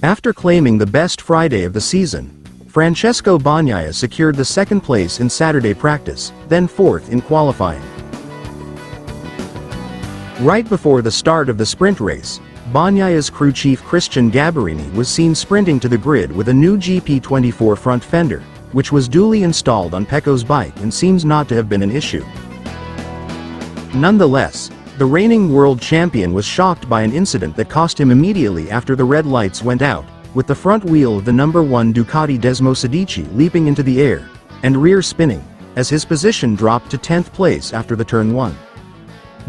After claiming the best Friday of the season, Pecco Bagnaia secured the second place in Saturday practice, then fourth in qualifying. Right before the start of the sprint race, Bagnaia's crew chief Christian Gabarini was seen sprinting to the grid with a new GP24 front fender, which was duly installed on Pecco's bike and seems not to have been an issue. Nonetheless, the reigning world champion was shocked by an incident that cost him immediately after the red lights went out, with the front wheel of the number 1 Ducati Desmosedici leaping into the air, and rear spinning, as his position dropped to 10th place after the turn 1.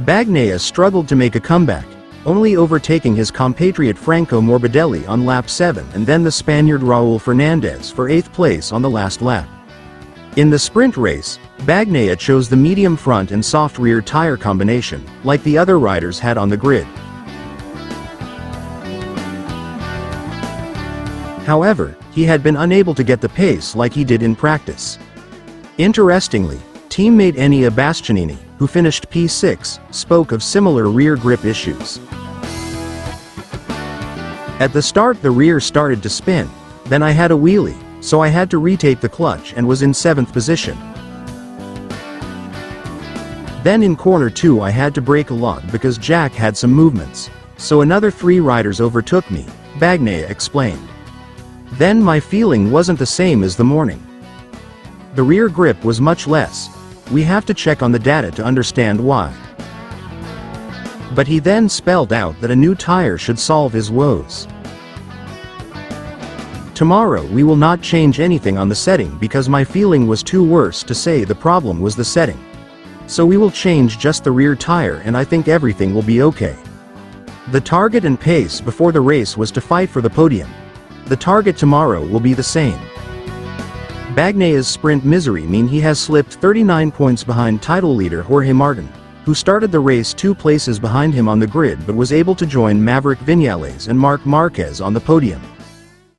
Bagnaia struggled to make a comeback, only overtaking his compatriot Franco Morbidelli on lap 7 and then the Spaniard Raul Fernandez for 8th place on the last lap. In the sprint race, Bagnaia chose the medium front and soft rear tire combination, like the other riders had on the grid. However, he had been unable to get the pace like he did in practice. Interestingly, teammate Enea Bastianini, who finished P6, spoke of similar rear grip issues. At the start the rear started to spin, then I had a wheelie, so I had to retake the clutch and was in 7th position. Then in corner 2 I had to brake a lot because Jack had some movements, so another 3 riders overtook me, Bagnaia explained. Then my feeling wasn't the same as the morning. The rear grip was much less. We have to check on the data to understand why. But he then spelled out that a new tire should solve his woes. Tomorrow we will not change anything on the setting because my feeling was too worse to say the problem was the setting. So we will change just the rear tire and I think everything will be okay. The target and pace before the race was to fight for the podium. The target tomorrow will be the same. Bagnaia's sprint misery mean he has slipped 39 points behind title leader Jorge Martin, who started the race 2 places behind him on the grid but was able to join Maverick Viñales and Marc Marquez on the podium.